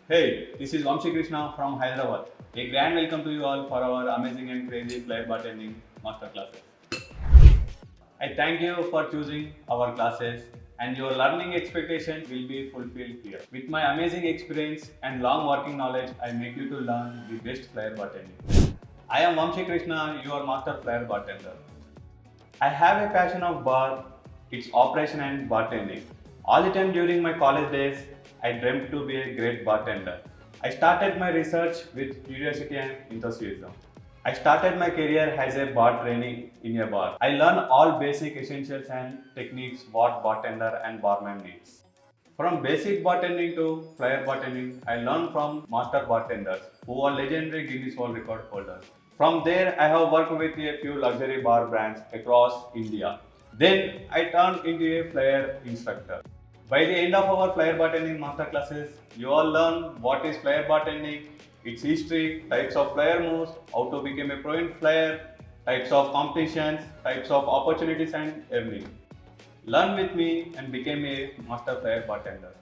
Hey, this is Vamshi Krishna from Hyderabad. A grand welcome to you all for our amazing and crazy Flair Bartending Masterclasses. I thank you for choosing our classes, and your learning expectation will be fulfilled here. With my amazing experience and long working knowledge, I make you to learn the best Flair Bartending. I am Vamshi Krishna, your Master Flair Bartender. I have a passion of bar, its operation and bartending. All the time during my college days, I dreamt to be a great bartender. I started my research with curiosity and enthusiasm. I started my career as a bar trainee in a bar. I learned all basic essentials and techniques what bartender and barman needs. From basic bartending to Flair bartending, I learned from Master Bartenders, who are legendary Guinness World Record holders. From there, I have worked with a few luxury bar brands across India. Then, I turned into a Flair instructor. By the end of our Flair Bartending Masterclasses, you all learn what is Flair Bartending, its history, types of Flair moves, how to become a pro in Flair, types of competitions, types of opportunities and earning. Learn with me and become a Master Flair Bartender.